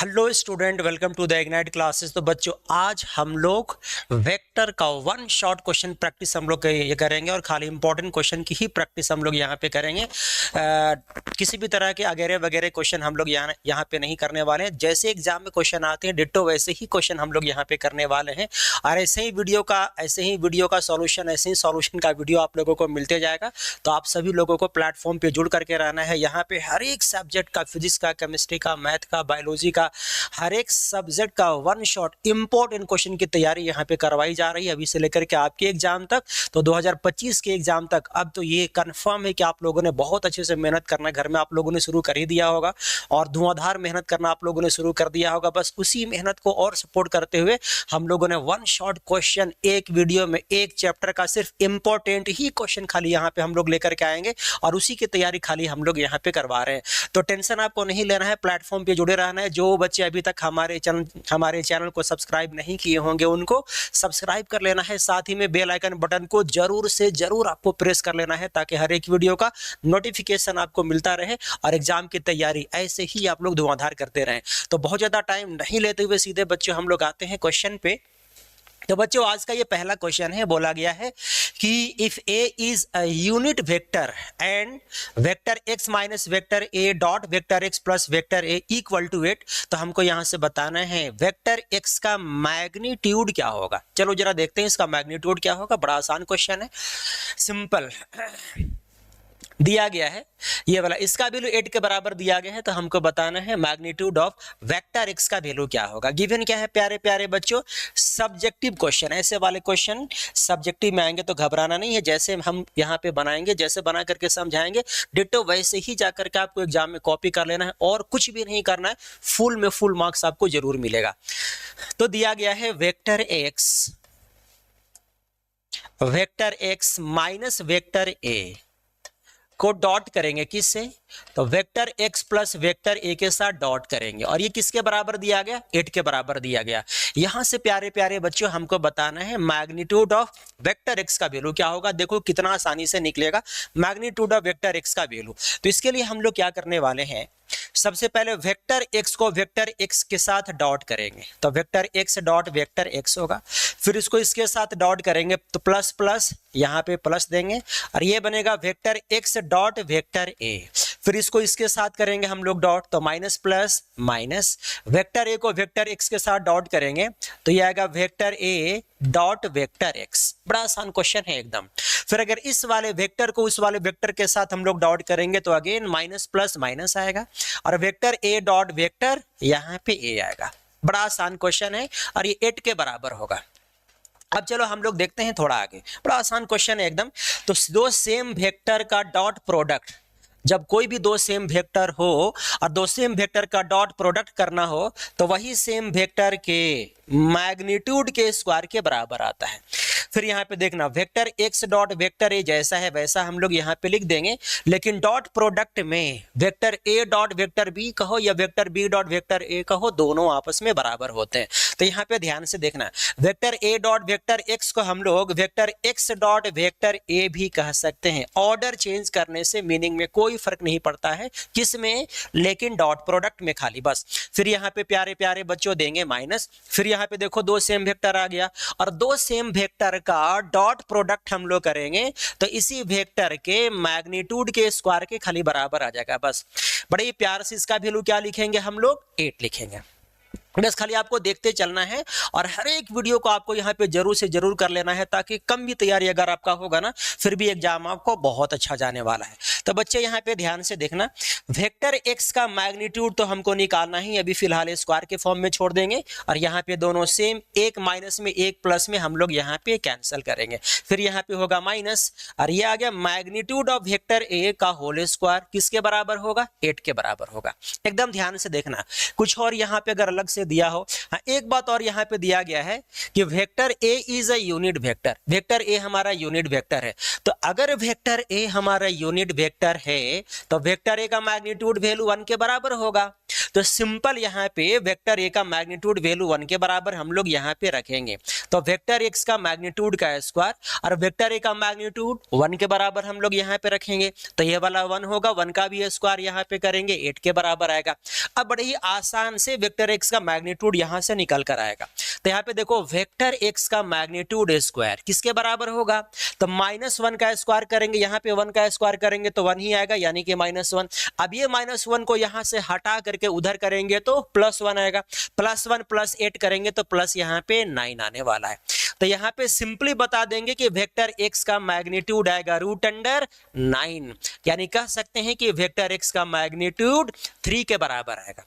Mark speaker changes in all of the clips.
Speaker 1: Hello student, welcome to the Ignite Classes. तो बच्चों, आज हम लोग वेक्टर का वन शॉट क्वेश्चन प्रैक्टिस हम लोग ये करेंगे और खाली इंपॉर्टेंट क्वेश्चन की ही प्रैक्टिस हम लोग यहाँ पे करेंगे। किसी भी तरह के अगैरे वगैरह क्वेश्चन हम लोग यहाँ पे नहीं करने वाले हैं। जैसे एग्जाम में क्वेश्चन आते हैं डिट्टो वैसे ही क्वेश्चन हम लोग यहाँ पे करने वाले हैं। और ऐसे ही वीडियो का सॉल्यूशन, ऐसे ही सॉल्यूशन का वीडियो आप लोगों को मिलते जाएगा। तो आप सभी लोगों को प्लेटफॉर्म पे जुड़ करके रहना है। यहाँ पे हर एक सब्जेक्ट का, फिजिक्स का, केमिस्ट्री का, मैथ का, बायोलॉजी का, हर एक सब्जेक्ट का वन शॉट इंपॉर्टेंट क्वेश्चन की तैयारी यहाँ पे करवाई जा रही है, अभी से लेकर के आपके एग्जाम तक। तो 2025 के एग्जाम तक अब तो ये कंफर्म है कि आप लोगों ने बहुत अच्छे से मेहनत करना, घर में आप लोगों ने शुरू कर ही दिया होगा और धुआंधार मेहनत करना आप लोगों ने शुरू कर दिया होगा। बस उसी मेहनत को और सपोर्ट करते हुए हम लोगों ने वन शॉट क्वेश्चन एक वीडियो में एक चैप्टर का सिर्फ इंपॉर्टेंट ही क्वेश्चन खाली यहाँ पे हम लोग लेकर के आएंगे और उसी की तैयारी खाली हम लोग यहाँ पे करवा रहे हैं। तो टेंशन आपको नहीं लेना है, प्लेटफॉर्म पे जुड़े रहना है। जो बच्चे अभी तक हमारे चैनल को सब्सक्राइब नहीं किए होंगे उनको सब्सक्राइब कर लेना है। साथ ही में बेल आइकन बटन को जरूर से जरूर आपको प्रेस कर लेना है ताकि हर एक वीडियो का नोटिफिकेशन आपको मिलता रहे और एग्जाम की तैयारी ऐसे ही आप लोग धुआंधार करते रहें। तो बहुत ज़्यादा टाइम नहीं लेते हुए सीधे बच्चों हम लोग आते हैं क्वेश्चन पे। तो बच्चों, आज का ये पहला क्वेश्चन है। बोला गया है कि if a is a unit vector and vector x minus vector A dot vector x plus vector a equal to 8, तो हमको यहां से बताना है वेक्टर एक्स का मैग्नीट्यूड क्या होगा। चलो जरा देखते हैं इसका मैग्नीट्यूड क्या होगा। बड़ा आसान क्वेश्चन है, सिंपल दिया गया है ये वाला। इसका वैल्यू 8 के बराबर दिया गया है, तो हमको बताना है मैग्नीट्यूड ऑफ वेक्टर एक्स का वैल्यू क्या होगा। गिवन क्या है प्यारे प्यारे बच्चों, सब्जेक्टिव क्वेश्चन। ऐसे वाले क्वेश्चन सब्जेक्टिव में आएंगे तो घबराना नहीं है। जैसे हम यहाँ पे बनाएंगे, जैसे बना करके समझाएंगे डिट्टो वैसे ही जाकर के आपको एग्जाम में कॉपी कर लेना है और कुछ भी नहीं करना है। फुल में फुल मार्क्स आपको जरूर मिलेगा। तो दिया गया है वेक्टर एक्स माइनस वेक्टर ए को डॉट करेंगे किससे, तो vector x plus vector a के साथ डॉट करेंगे और ये किसके बराबर दिया गया, 8 के बराबर दिया गया। यहां से प्यारे प्यारे बच्चों हमको बताना है मैग्नीट्यूड ऑफ वेक्टर x का वैल्यू क्या होगा। देखो कितना आसानी से निकलेगा मैग्नीट्यूड ऑफ वेक्टर x का वैल्यू। तो इसके लिए हम लोग क्या करने वाले हैं, सबसे पहले वेक्टर x को वेक्टर x के साथ डॉट करेंगे तो vector x dot vector x होगा। फिर इसको इसके साथ डॉट करेंगे तो प्लस प्लस यहाँ पे प्लस देंगे और ये बनेगा vector x dot vector a। फिर इसको इसके साथ करेंगे हम लोग डॉट तो minus plus minus, vector a को वेक्टर x के साथ डॉट करेंगे तो ये आएगा vector a dot vector x। बड़ा आसान क्वेश्चन है एकदम। फिर अगर इस वाले वेक्टर को उस वाले वेक्टर के साथ हम लोग डॉट करेंगे तो अगेन माइनस प्लस माइनस आएगा और वेक्टर a डॉट वेक्टर यहाँ पे a आएगा। बड़ा आसान क्वेश्चन है और ये 8 के बराबर होगा। अब चलो हम लोग देखते हैं थोड़ा आगे। बड़ा आसान क्वेश्चन है एकदम। तो दो सेम वेक्टर का डॉट प्रोडक्ट, जब कोई भी दो सेम वेक्टर हो और दो सेम वेक्टर का डॉट प्रोडक्ट करना हो तो वही सेम वेक्टर के मैग्नीट्यूड के स्क्वायर के बराबर आता है। फिर यहाँ पे देखना vector x dot vector a जैसा है वैसा हम लोग यहाँ पे लिख देंगे, लेकिन डॉट प्रोडक्ट में vector a dot vector b कहो या vector b dot vector a कहो, दोनों आपस में बराबर होते हैं। तो यहाँ पे ध्यान से देखना, vector a dot vector x को हम लोग vector x dot vector a भी कह सकते हैं। ऑर्डर चेंज करने से मीनिंग में कोई फर्क नहीं पड़ता है किसमें, लेकिन डॉट प्रोडक्ट में खाली बस। फिर यहाँ पे प्यारे प्यारे बच्चों देंगे माइनस। फिर यहाँ पे देखो दो सेम वेक्टर आ गया और दो सेम वेक्टर का डॉट प्रोडक्ट हम लोग करेंगे तो इसी वेक्टर के मैग्नीट्यूड के स्क्वायर के खाली बराबर आ जाएगा बस। बड़े प्यार से इसका वैल्यू क्या लिखेंगे हम लोग, 8 लिखेंगे। बस खाली आपको देखते चलना है और हर एक वीडियो को आपको यहाँ पे जरूर से जरूर कर लेना है ताकि कम भी तैयारी अगर आपका होगा ना फिर भी एग्जाम आपको बहुत अच्छा जाने वाला है। तो बच्चे यहाँ पे ध्यान से देखना, वेक्टर x का मैग्नीट्यूड तो हमको निकालना ही, अभी फिलहाल स्क्वायर के फॉर्म में छोड़ देंगे और यहाँ पे दोनों सेम, एक माइनस में एक प्लस में हम लोग यहाँ पे कैंसिल करेंगे। फिर यहाँ पे होगा माइनस और ये आ गया मैग्नीट्यूड ऑफ वेक्टर a का होल स्क्वायर किसके बराबर होगा, 8 के बराबर होगा। एकदम ध्यान से देखना, कुछ और यहाँ पे अगर अलग से दिया हो। हाँ, एक बात और यहाँ पे दिया गया है कि vector a is a unit vector. Vector a हमारा यूनिट वेक्टर है, तो अगर वेक्टर a हमारा यूनिट वेक्टर है तो वेक्टर a का मैग्नीट्यूड वैल्यू 1 के बराबर होगा। तो सिंपल यहाँ पे वेक्टर ए का मैग्नीट्यूड वैल्यू 1 के बराबर हम लोग यहाँ पे रखेंगे। तो वेक्टर एक्स का मैग्नीट्यूड का स्क्वायर और वेक्टर ए का मैग्नीट्यूड 1 के बराबर हम लोग यहाँ पे रखेंगे। तो ये वाला 1 होगा, 1 का भी स्क्वायर यहाँ पे करेंगे 8 के बराबर आएगा। अब बड़े ही आसान से वेक्टर एक्स का मैग्नीट्यूड यहाँ से निकल कर आएगा। तो यहाँ पे देखो वेक्टर एक्स का मैग्नीट्यूड स्क्वायर किसके बराबर होगा, तो -1 का स्क्वायर करेंगे, यहाँ पे 1 का स्क्वायर करेंगे तो 1 ही आएगा, यानी कि -1। अब ये -1 को यहाँ से हटा करके उधर करेंगे तो +1 आएगा, +1 + 8 करेंगे तो प्लस यहाँ पे 9 आने वाला है। तो यहाँ पे सिंपली बता देंगे कि वेक्टर एक्स का मैग्नीट्यूड आएगा √9, यानी कह सकते हैं कि वेक्टर एक्स का मैग्नीट्यूड 3 के बराबर आएगा।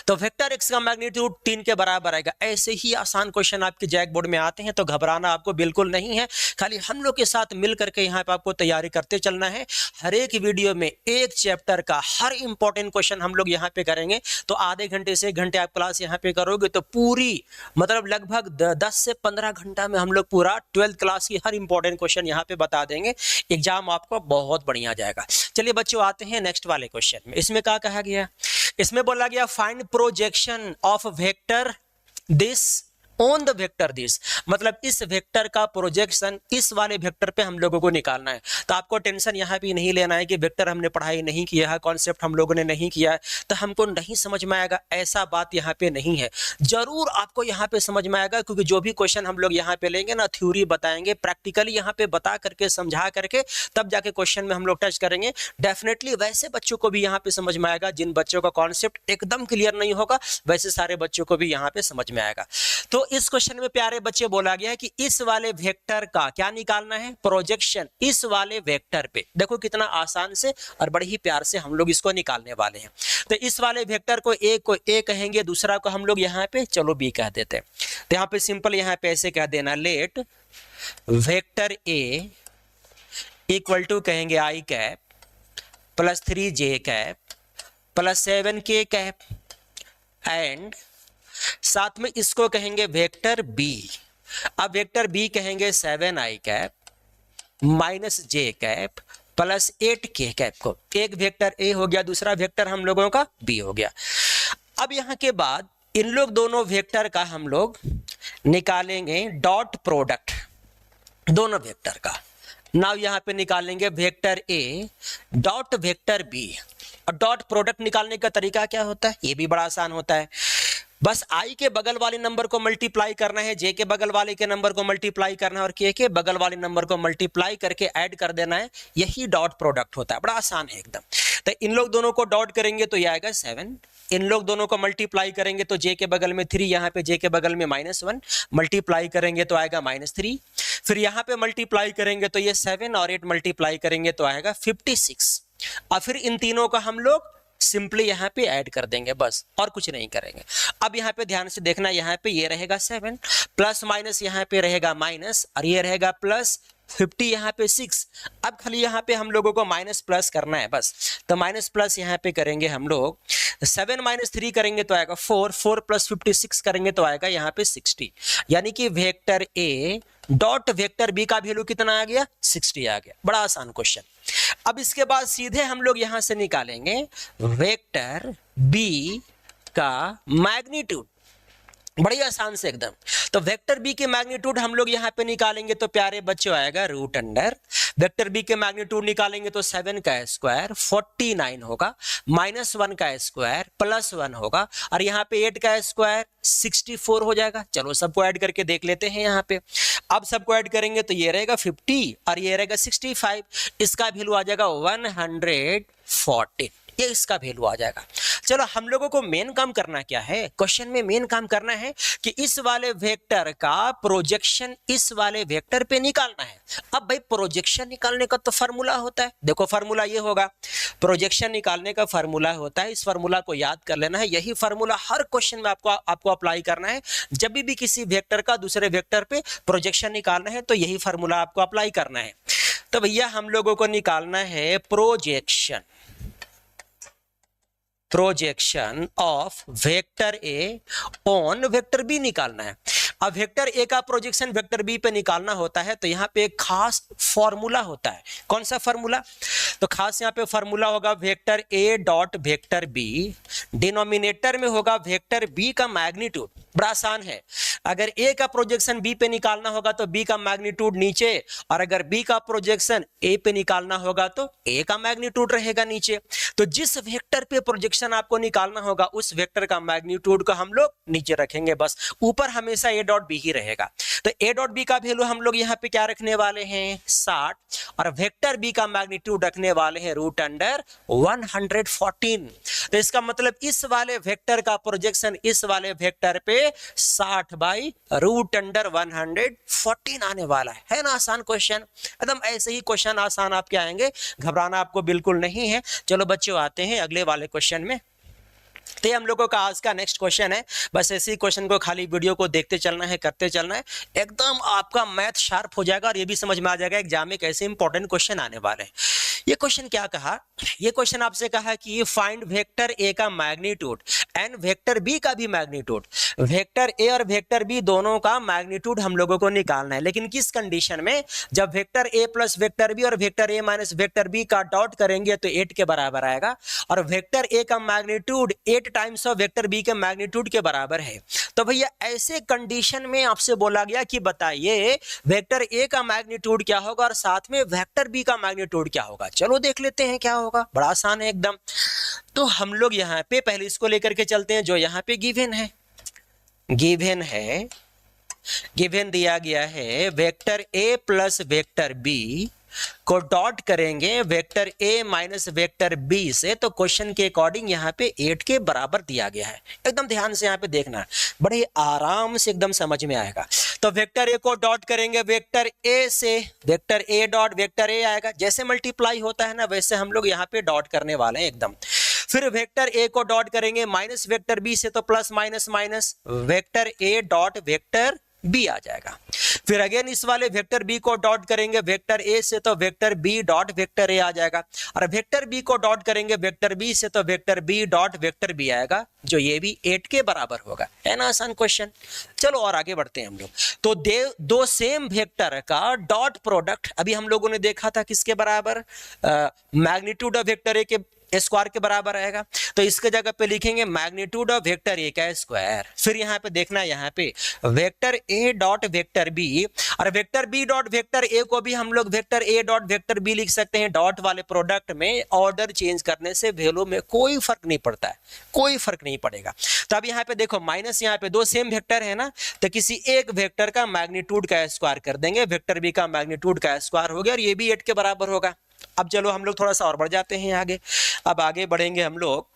Speaker 1: तो वेक्टर एक्स का मैग्नीट्यूड 3 के बराबर आएगा। ऐसे ही आसान क्वेश्चन आपके जैक बोर्ड में आते हैं, तो घबराना आपको बिल्कुल नहीं है। खाली हम लोग के साथ मिल करके यहाँ पे आपको तैयारी करते चलना है। हर एक वीडियो में एक चैप्टर का हर इंपॉर्टेंट क्वेश्चन हम लोग यहाँ पे करेंगे। तो आधे घंटे से 1 घंटे आप क्लास यहाँ पे करोगे तो पूरी मतलब लगभग 10 से 15 घंटा में हम लोग पूरा 12th क्लास की हर इंपॉर्टेंट क्वेश्चन यहाँ पे बता देंगे। एग्जाम आपको बहुत बढ़िया जाएगा। चलिए बच्चों आते हैं नेक्स्ट वाले क्वेश्चन में। इसमें क्या कहा गया, इसमें बोला गया find projection of vector this on the vector this, मतलब इस वेक्टर का प्रोजेक्शन इस वाले वेक्टर पे हम लोगों को निकालना है। तो आपको टेंशन यहाँ भी नहीं लेना है कि वेक्टर हमने पढ़ाई नहीं किया है, कॉन्सेप्ट हम लोगों ने नहीं किया है तो हमको नहीं समझ में आएगा, ऐसा बात यहाँ पे नहीं है। जरूर आपको यहाँ पे समझ में आएगा, क्योंकि जो भी क्वेश्चन हम लोग यहाँ पे लेंगे ना, थ्योरी बताएंगे, प्रैक्टिकली यहाँ पे बता करके समझा करके तब जाके क्वेश्चन में हम लोग टच करेंगे। डेफिनेटली वैसे बच्चों को भी यहाँ पे समझ में आएगा जिन बच्चों का कॉन्सेप्ट एकदम क्लियर नहीं होगा, वैसे सारे बच्चों को भी यहाँ पे समझ में आएगा। तो इस क्वेश्चन में प्यारे बच्चे बोला गया है कि इस वाले वेक्टर का क्या निकालना है, प्रोजेक्शन इस वाले वेक्टर पे। देखो कितना आसान से और बड़े ही प्यार से हम लोग इसको निकालने वाले हैं। तो इस वाले वेक्टर को ए कहेंगे, दूसरा को हम लोग यहाँ पे चलो बी कह देते हैं। तो यहाँ पे सिंपल यहाँ पे ऐसे कह देना, let vector a equal to कहेंगे i cap plus 3j cap plus 7k cap and साथ में इसको कहेंगे वेक्टर बी। अब वेक्टर बी कहेंगे 7i cap minus j cap plus 8k cap को। एक वेक्टर ए हो गया, दूसरा वेक्टर हम लोगों का बी हो गया। अब यहां के बाद इन लोग दोनों वेक्टर का हम लोग निकालेंगे डॉट प्रोडक्ट, दोनों वेक्टर का। नाउ यहां पे निकालेंगे वेक्टर ए डॉट वेक्टर बी। और डॉट प्रोडक्ट निकालने का तरीका क्या होता है, ये भी बड़ा आसान होता है। बस i के बगल वाले नंबर को मल्टीप्लाई करना है, j के बगल वाले के नंबर को मल्टीप्लाई करना है और k के बगल वाले नंबर को मल्टीप्लाई करके ऐड कर देना है। यही डॉट प्रोडक्ट होता है, बड़ा आसान है एकदम। तो इन लोग दोनों को डॉट करेंगे तो ये आएगा 7, इन लोग दोनों को मल्टीप्लाई करेंगे तो j के बगल में 3, यहाँ पे j के बगल में -1 मल्टीप्लाई करेंगे तो आएगा -3, फिर यहाँ पे मल्टीप्लाई करेंगे तो ये 7 और 8 मल्टीप्लाई करेंगे तो आएगा 56। और फिर इन तीनों का हम लोग सिंपली यहाँ पे ऐड कर देंगे, बस और कुछ नहीं करेंगे। अब यहाँ पे ध्यान से देखना, यहाँ पे ये रहेगा 7 प्लस माइनस यहाँ पे रहेगा माइनस और ये रहेगा प्लस 50 यहाँ पे 6। अब खाली यहाँ पे हम लोगों को माइनस प्लस करना है बस। तो माइनस प्लस यहाँ पे करेंगे हम लोग, 7 - 3 करेंगे तो आएगा 4, 4 + 56 करेंगे तो आएगा यहाँ पे 60। यानी कि वेक्टर ए डॉट वेक्टर बी का वैल्यू कितना आ गया, 60 आ गया। बड़ा आसान क्वेश्चन। अब इसके बाद सीधे हम लोग यहां से निकालेंगे वेक्टर बी का मैग्नीट्यूड, बड़ी आसान से एकदम। तो वेक्टर बी के मैग्नीट्यूड हम लोग यहाँ पे निकालेंगे तो प्यारे बच्चों आएगा √अंडर। वेक्टर बी के मैग्नीट्यूड निकालेंगे तो 7 का स्क्वायर 49 होगा, -1 का स्क्वायर +1 होगा और यहाँ पे 8 का स्क्वायर 64 हो जाएगा। चलो सबको ऐड करके देख लेते हैं यहाँ पे। अब सबको ऐड करेंगे तो ये रहेगा 50 और ये रहेगा 65, इसका वैल्यू आ जाएगा 114। ये इसका वैल्यू आ जाएगा। चलो हम लोगों को मेन काम करना क्या है, क्वेश्चन में मेन काम करना है कि इस वाले वेक्टर का प्रोजेक्शन इस वाले वेक्टर पे निकालना है। अब भाई प्रोजेक्शन निकालने का तो फार्मूला होता है, देखो फार्मूला ये होगा, प्रोजेक्शन निकालने का फार्मूला होता है। इस फार्मूला को याद कर लेना है, यही फार्मूला हर क्वेश्चन में आपको अप्लाई करना है। जब भी किसी वेक्टर का दूसरे वेक्टर पे प्रोजेक्शन निकालना है तो यही फार्मूला आपको अप्लाई करना है। तो भैया हम लोगों को निकालना है projection of vector a on vector b निकालना है। अब वेक्टर ए का प्रोजेक्शन वेक्टर बी पे निकालना होता है तो यहाँ पे एक खास फॉर्मूला होता है। कौन सा फॉर्मूला? तो खास यहाँ पे फॉर्मूला होगा वेक्टर ए डॉट वेक्टर बी, डिनोमिनेटर में होगा वेक्टर बी का मैग्नीट्यूड। बड़ा आसान है, अगर ए का प्रोजेक्शन बी पे निकालना होगा तो बी का मैग्नीट्यूड नीचे, और अगर बी का प्रोजेक्शन ए पे निकालना होगा तो ए का मैग्नीट्यूड रहेगा नीचे। तो जिस वेक्टर पे प्रोजेक्शन आपको निकालना होगा उस वेक्टर का मैग्नीट्यूड को हम लोग नीचे रखेंगे, बस ऊपर हमेशा ए डॉट बी ही रहेगा। तो ए डॉट बी का वैल्यू हम लोग यहाँ पे क्या रखने वाले हैं 60, और वेक्टर बी का मैग्नीट्यूड रखने वाले हैं रूट अंडर 114। तो इसका मतलब इस वाले वेक्टर का प्रोजेक्शन इस वाले वेक्टर पे 60 बाई रूट अंडर 114 आने वाला है ना। आसान क्वेश्चन, एकदम ऐसे ही क्वेश्चन आसान आपके आएंगे, घबराना आपको बिल्कुल नहीं है। चलो बच्चों आते हैं अगले वाले क्वेश्चन में। तो हम लोगों का आज का नेक्स्ट क्वेश्चन है, बस ऐसे ही क्वेश्चन को खाली वीडियो को देखते चलना है, करते चलना है, एकदम आपका मैथ शार्प हो जाएगा और ये भी समझ में आ जाएगा एग्जाम में कैसे इंपॉर्टेंट क्वेश्चन आने वाले हैं। ये क्वेश्चन क्या कहा? ये क्वेश्चन आपसे कहा कि फाइंड वेक्टर ए का मैग्नीट्यूड एंड वेक्टर बी का भी मैग्नीट्यूड। वेक्टर ए और वेक्टर बी दोनों का मैग्नीट्यूड हम लोगों को निकालना है, लेकिन किस कंडीशन में? जब वेक्टर ए प्लस वेक्टर बी और vector A minus vector B का डॉट करेंगे तो 8 के बराबर आएगा, और वेक्टर ए का magnitude 8 times of vector b के मैग्नीट्यूड के बराबर है। तो भैया ऐसे कंडीशन में आपसे बोला गया कि बताइए वेक्टर ए का मैग्नीट्यूड क्या होगा और साथ में वेक्टर बी का मैग्नीट्यूड क्या होगा। चलो देख लेते हैं क्या होगा, बड़ा आसान है एकदम। तो हम लोग यहाँ पे पहले इसको लेकर के चलते हैं जो यहाँ पे गिवन है। गिवन दिया गया है वेक्टर ए प्लस वेक्टर बी को डॉट करेंगे vector A minus vector B से, तो क्वेश्चन के अकॉर्डिंग यहाँ पे 8 के बराबर दिया गया है। एकदम ध्यान से यहाँ पे देखना, बड़े आराम से एकदम समझ में आएगा। तो वेक्टर ए को डॉट करेंगे वेक्टर ए से, वेक्टर ए डॉट वेक्टर ए आएगा, जैसे मल्टीप्लाई होता है ना वैसे हम लोग यहाँ पे डॉट करने वाले हैं एकदम। फिर वेक्टर ए को डॉट करेंगे माइनस वेक्टर बी से, तो प्लस माइनस माइनस वेक्टर ए डॉट वेक्टर बी आ जाएगा। फिर अगेन इस वाले वेक्टर बी को डॉट करेंगे वेक्टर ए से, तो vector B dot vector A आ जाएगा, और वेक्टर बी को डॉट करेंगे वेक्टर बी से, तो vector B dot vector B आएगा, जो ये भी 8 के बराबर होगा। है ना आसान क्वेश्चन। चलो और आगे बढ़ते हैं हम लोग। तो दो सेम वेक्टर का डॉट प्रोडक्ट अभी हम लोगों ने देखा था किसके बराबर? मैग्नीट्यूड ऑफ वेक्टर ए के स्क्वायर के बराबर आएगा। तो इसके जगह पे लिखेंगे मैग्नीट्यूड ऑफ वेक्टर ए का स्क्वायर। फिर यहाँ पे देखना, यहाँ पे वेक्टर ए डॉट वेक्टर बी, और वेक्टर बी डॉट वेक्टर ए को भी हम लोग वेक्टर ए डॉट वेक्टर बी लिख सकते हैं। डॉट वाले प्रोडक्ट में ऑर्डर चेंज करने से वैल्यू में कोई फर्क नहीं पड़ता है, कोई फर्क नहीं पड़ेगा। तो अब यहाँ पे देखो माइनस, यहाँ पे दो सेम वेक्टर है ना, तो किसी एक वेक्टर का मैग्नीट्यूड का स्क्वायर कर देंगे, वेक्टर बी का मैग्नीट्यूड का स्क्वायर हो गया, और ये भी 8 के बराबर होगा। अब चलो हम लोग थोड़ा सा और बढ़ जाते हैं आगे। अब आगे बढ़ेंगे हम लोग,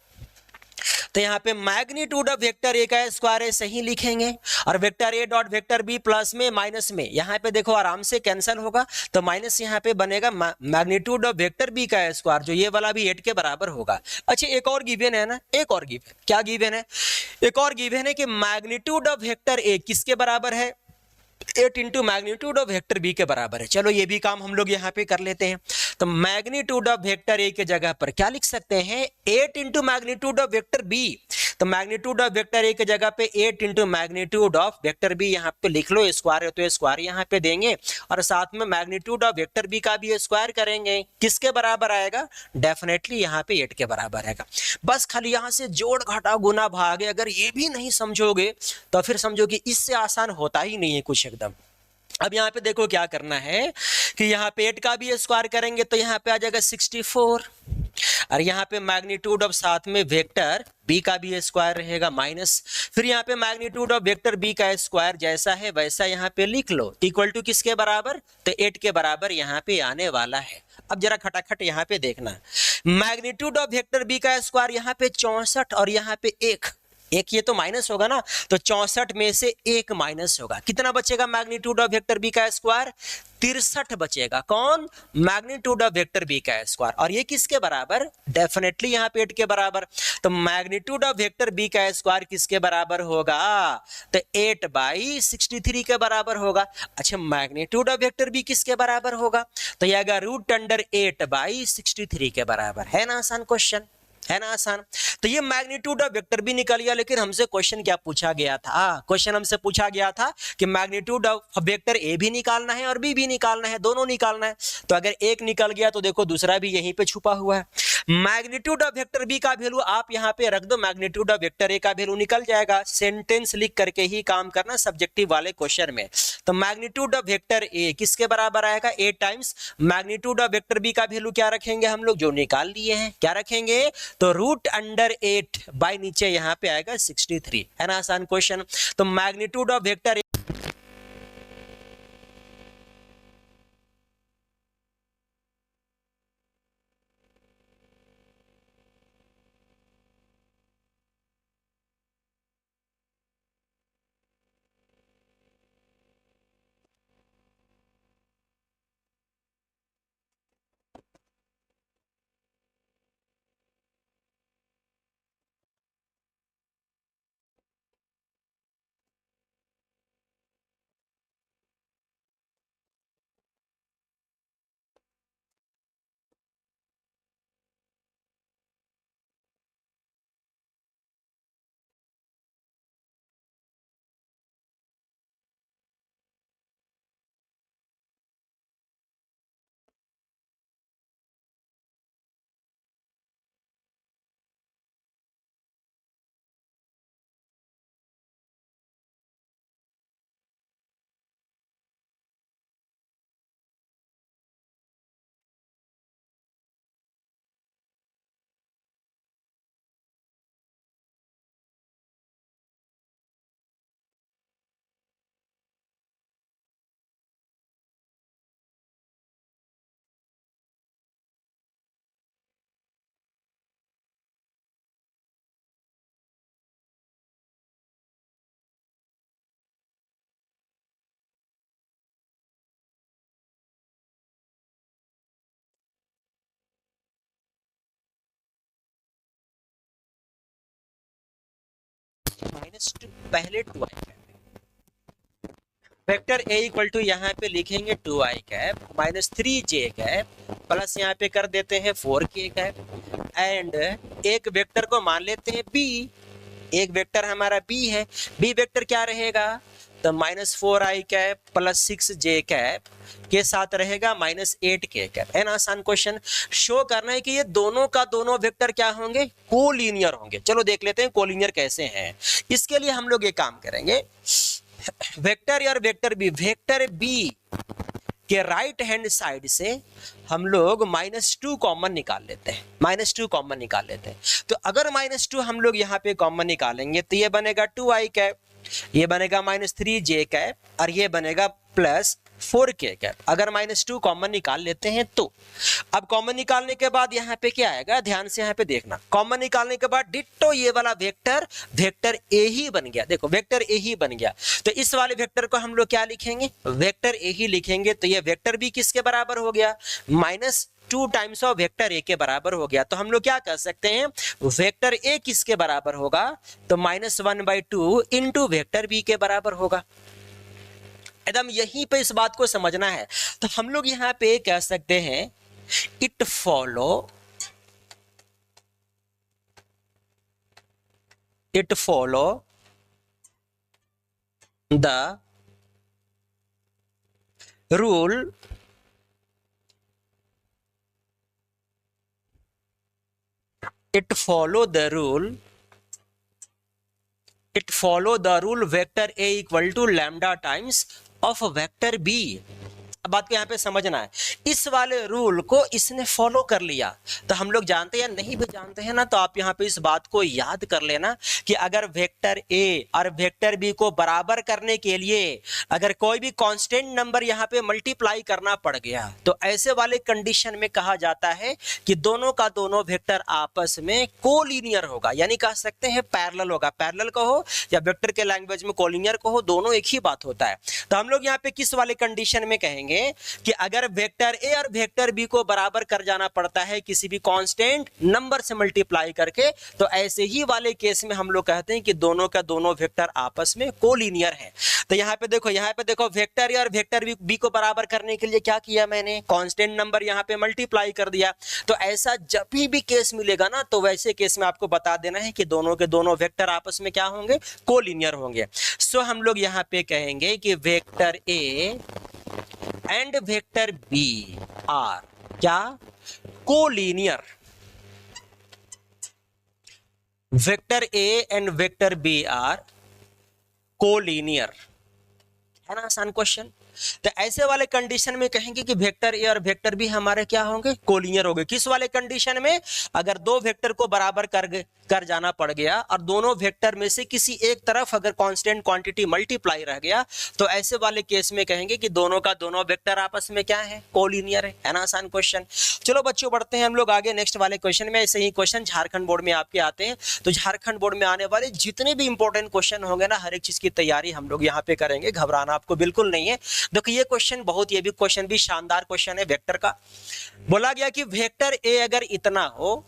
Speaker 1: तो यहाँ पे मैग्नीट्यूड ऑफ वेक्टर ए का स्क्वायर है, सही लिखेंगे, और वेक्टर ए डॉट वेक्टर बी प्लस में माइनस में, यहाँ पे देखो आराम से कैंसिल होगा, तो माइनस यहाँ पे बनेगा मैग्नीट्यूड ऑफ वेक्टर बी का स्क्वायर, जो ये वाला भी 8 के बराबर होगा। अच्छा एक और गिवन है ना, एक और गिवन, क्या गिवन है? एक और गिवन है कि मैग्नीट्यूड ऑफ वेक्टर ए किसके बराबर है? 8 into magnitude of vector b के बराबर है। चलो ये भी काम हम लोग यहाँ पे कर लेते हैं। तो मैग्नीट्यूड ऑफ वेक्टर ए के जगह पर क्या लिख सकते हैं? 8 into magnitude of vector b. तो मैग्नीट्यूड ऑफ वेक्टर ए के जगह पे 8 into magnitude of vector b यहाँ पे लिख लो, स्क्वायर है तो स्क्वायर यहाँ पे देंगे, और साथ में मैग्नीट्यूड ऑफ वेक्टर बी का भी स्क्वायर करेंगे। किसके बराबर आएगा? डेफिनेटली यहाँ पे 8 के बराबर आएगा। बस खाली यहाँ से जोड़ घटा गुना भागे, अगर ये भी नहीं समझोगे तो फिर समझो कि इससे आसान होता ही नहीं है कुछ एकदम। अब यहाँ पे देखो क्या करना है कि यहाँ पे 8 का भी स्क्वायर करेंगे तो यहाँ पे आ जाएगा 64, और यहाँ पे मैग्नीट्यूड ऑफ साथ में वेक्टर बी का भी स्क्वायर रहेगा माइनस, फिर यहाँ पे मैग्नीट्यूड ऑफ वेक्टर बी का स्क्वायर जैसा है वैसा यहाँ पे लिख लो, इक्वल टू किसके बराबर? तो 8 के बराबर यहाँ पे आने वाला है। अब जरा खटाखट यहाँ पे देखना, मैग्नीट्यूड ऑफ वेक्टर बी का स्क्वायर यहाँ पे 64 और यहाँ पे 1, ये तो माइनस होगा ना, तो 64 में से 1 माइनस होगा, कितना बचेगा? मैग्नीट्यूड ऑफ वेक्टर बी का स्क्वायर 63 बचेगा। कौन? मैग्नीट्यूड ऑफ वेक्टर बी का स्क्वायर, और ये किसके बराबर? डेफिनेटली यहाँ पे 8 के बराबर। तो मैग्नीट्यूड ऑफ वेक्टर बी का स्क्वायर किसके बराबर होगा? तो 8 बाई 63 के बराबर होगा। अच्छा मैग्नीट्यूड ऑफ वेक्टर बी किसके बराबर होगा? तो ये आएगा रूट अंडर 8 बाई 63 के बराबर। है ना आसान क्वेश्चन? है ना आसान। तो ये मैग्नीट्यूड ऑफ वेक्टर भी निकल गया, लेकिन हमसे क्वेश्चन क्या पूछा गया था? क्वेश्चन हमसे पूछा गया था कि मैग्नीट्यूड ऑफ वेक्टर ए भी निकालना है और बी भी निकालना है, दोनों निकालना है। तो अगर एक निकल गया तो देखो दूसरा भी यहीं पे छुपा हुआ है। मैग्नीट्यूड ऑफ वेक्टर बी का वैल्यू आप यहाँ पे रख दो, मैग्नीट्यूड ऑफ वेक्टर ए का वैल्यू निकल जाएगा। सेंटेंस लिख करके ही काम करना सब्जेक्टिव वाले क्वेश्चन में। तो मैग्नीट्यूड ऑफ वेक्टर ए किसके बराबर आएगा? 8 times magnitude of vector B का वैल्यू क्या रखेंगे हम लोग? जो निकाल लिए हैं, क्या रखेंगे? तो रूट अंडर 8 बाय नीचे यहाँ पे आएगा 63, है ना आसान क्वेश्चन। तो मैग्नीट्यूड ऑफ वेक्टर -2 पहले 2i vector a equal to यहाँ पे लिखेंगे 2i cap -3j cap plus यहाँ पे कर देते हैं 4k कैप एंड एक वेक्टर को मान लेते हैं b। एक वेक्टर हमारा b है, b वेक्टर क्या रहेगा? तो -4i cap plus 6j cap के साथ रहेगा -8k कैप, है ना आसान क्वेश्चन। शो करना है कि ये दोनों का दोनों वेक्टर क्या होंगे? कोलिनियर होंगे। चलो देख लेते हैं कोलिनियर कैसे हैं। इसके लिए हम लोग ये काम करेंगे, वेक्टर और वेक्टर बी के राइट हैंड साइड से हम लोग -2 कॉमन निकाल लेते हैं, -2 कॉमन निकाल लेते हैं। तो अगर -2 हम लोग यहाँ पे कॉमन निकालेंगे तो ये बनेगा 2i कैप, ये बनेगा -3j कैप और ये बनेगा प्लस 4k कैप। अगर -2 कॉमन निकाल लेते हैं तो अब कॉमन निकालने के बाद यहाँ पे क्या आएगा? ध्यान से यहाँ पे देखना। कॉमन निकालने के बाद डिट्टो ये वाला वेक्टर ए ही बन गया। देखो वेक्टर ए ही बन गया, तो इस वाले वेक्टर को हम लोग क्या लिखेंगे? वेक्टर ए ही लिखेंगे। तो ये वेक्टर बी किसके बराबर हो गया? -2 टाइम्स ऑफ वेक्टर ए के बराबर हो गया। तो हम लोग क्या कर सकते हैं? वेक्टर ए किसके बराबर होगा? तो -1/2 इंटू वेक्टर बी के बराबर होगा। एकदम यहीं पे इस बात को समझना है। तो हम लोग यहाँ पे कह सकते हैं it follow the rule vector a equal to lambda times of vector b. अब बात को यहाँ पे समझना है, इस वाले रूल को इसने फॉलो कर लिया। तो हम लोग जानते हैं या नहीं भी जानते हैं ना, तो आप यहाँ पे इस बात को याद कर लेना कि अगर वेक्टर ए और वेक्टर बी को बराबर करने के लिए अगर कोई भी कांस्टेंट नंबर यहाँ पे मल्टीप्लाई करना पड़ गया तो ऐसे वाले कंडीशन में कहा जाता है कि दोनों का दोनों वेक्टर आपस में कोलिनियर होगा, यानी कह सकते हैं पैरेलल होगा। पैरेलल कहो या वेक्टर के लैंग्वेज में कोलिनियर कहो, दोनों एक ही बात होता है। तो हम लोग यहाँ पे किस वाले कंडीशन में कहेंगे? हैं कि अगर वेक्टर ए और वेक्टर बी को बराबर कर जाना पड़ता है किसी भी कांस्टेंट नंबर से मल्टीप्लाई करके, तो ऐसे ही वाले केस में हम लोग कहते हैं कि दोनों का दोनों वेक्टर आपस में कोलिनियर है। तो यहाँ पे देखो वेक्टर ए और वेक्टर बी को बराबर करने के लिए क्या किया मैंने, कांस्टेंट नंबर यहाँ पे मल्टीप्लाई कर दिया। तो ऐसा जब भी केस मिलेगा ना, तो वैसे केस में आपको बता देना है कि दोनों के दोनों वेक्टर आपस में क्या होंगे, कोलिनियर होंगे। सो हम लोग यहाँ पे कहेंगे कि vector A and vector B are क्या, collinear. Vector A and vector B are collinear, है ना आसान क्वेश्चन। तो ऐसे वाले कंडीशन में कहेंगे कि वेक्टर ए और वेक्टर बी हमारे क्या होंगे, कोलिनियर होंगे। किस वाले कंडीशन में, अगर दो वेक्टर को बराबर कर जाना पड़ गया और दोनों वेक्टर में से किसी एक तरफ अगर कांस्टेंट क्वांटिटी मल्टीप्लाई रह गया, तो ऐसे वाले केस में कहेंगे कि दोनों का दोनों वेक्टर आपस में क्या है, कोलिनियर है ना आसान क्वेश्चन। चलो बच्चों बढ़ते हैं हम लोग आगे नेक्स्ट वाले क्वेश्चन में। ऐसे ही क्वेश्चन झारखंड बोर्ड में आपके आते हैं, तो झारखंड बोर्ड में आने वाले जितने भी इंपॉर्टेंट क्वेश्चन होंगे ना, हर एक चीज की तैयारी हम लोग यहाँ पे करेंगे, घबराना आपको बिल्कुल नहीं है। देखो ये क्वेश्चन बहुत, ये भी क्वेश्चन भी शानदार क्वेश्चन है वेक्टर का। बोला गया कि वेक्टर ए अगर इतना हो,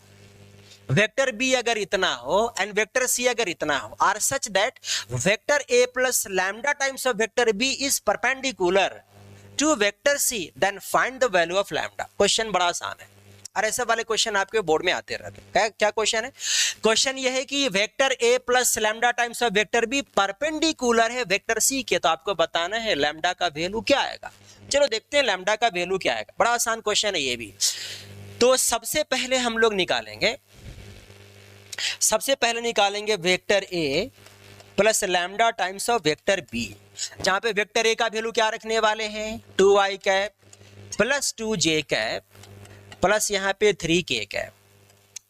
Speaker 1: वेक्टर बी अगर इतना हो एंड वेक्टर सी अगर इतना हो, are such that vector A plus lambda times of vector b is perpendicular to vector c, then find the value of lambda. Question बड़ा आसान है और ऐसे वाले क्वेश्चन आपके बोर्ड में आते रहते हैं। क्या क्वेश्चन है, क्वेश्चन यह है कि vector A plus lambda times of vector b perpendicular है वेक्टर सी के, तो आपको बताना है लैम्डा का वैल्यू क्या आएगा। चलो देखते हैं लैम्डा का वैल्यू क्या आएगा, बड़ा आसान क्वेश्चन है ये भी। तो सबसे पहले हम लोग निकालेंगे vector A plus lambda times of vector b, जहां पे वेक्टर ए का वैल्यू क्या रखने वाले हैं, 2i cap plus 2j cap plus यहाँ पे 3k कैप,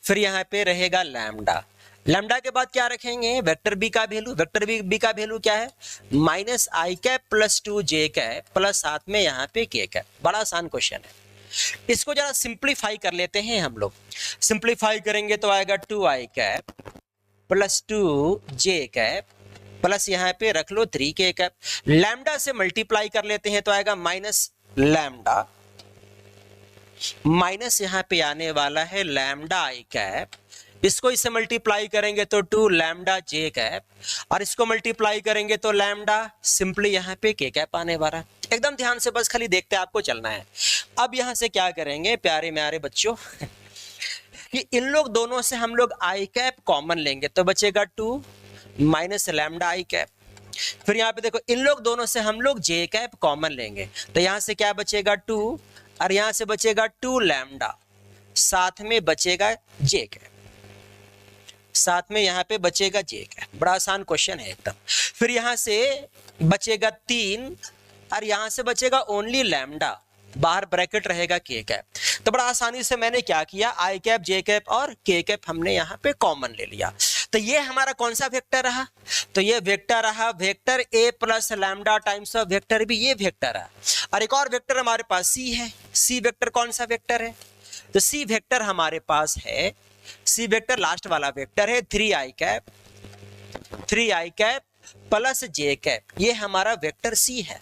Speaker 1: फिर यहाँ पे रहेगा लैम्डा। लैम्डा के बाद क्या रखेंगे, वेक्टर बी का वैल्यू, वेक्टर बी का वैल्यू क्या है, minus I cap plus 2j cap plus साथ में यहाँ पे k कैप। बड़ा आसान क्वेश्चन है, इसको जरा सिंप्लीफाई कर लेते हैं हम लोग। सिंप्लीफाई करेंगे तो आएगा 2i cap plus 2j cap plus यहाँ पे रख लो 3k कैप। लैम्डा से मल्टीप्लाई कर लेते हैं तो आएगा माइनस लैम्डा, माइनस यहाँ पे आने वाला है लैम्डा आई कैप, इसको इससे मल्टीप्लाई करेंगे तो 2 लैम्डा जे कैप, और इसको मल्टीप्लाई करेंगे तो लैम्डा सिंपली यहाँ पे के कैप आने वाला है। एकदम ध्यान से बस खाली देखते आपको चलना है। अब यहाँ से क्या करेंगे प्यारे म्यारे बच्चों कि इन लोग दोनों से हम लोग आई कैप कॉमन लेंगे तो बचेगा 2 माइनस लैम्डा आई कैप। फिर यहाँ पे देखो इन लोग दोनों से हम लोग जे कैप कॉमन लेंगे तो यहाँ से क्या बचेगा 2 और यहां से बचेगा 2 लैम्डा, साथ में बचेगा जे कैप, साथ में यहां पे बचेगा जे कैप। बड़ा आसान क्वेश्चन है एकदम। फिर यहां से बचेगा 3 और यहां से बचेगा ओनली लैम्डा, बाहर ब्रैकेट रहेगा के कैप। तो बड़ा आसानी से मैंने क्या किया, आई कैप जे कैप और के कैप हमने यहाँ पे कॉमन ले लिया। तो ये हमारा कौन सा वेक्टर रहा, तो ये वेक्टर रहा vector A plus lambda times of vector b, ये वेक्टर है। और एक और वेक्टर हमारे पास सी है, सी वेक्टर कौन सा वेक्टर है, तो सी वेक्टर हमारे पास है, सी वेक्टर लास्ट वाला वेक्टर है 3i कैप प्लस जे कैप, ये हमारा वेक्टर सी है।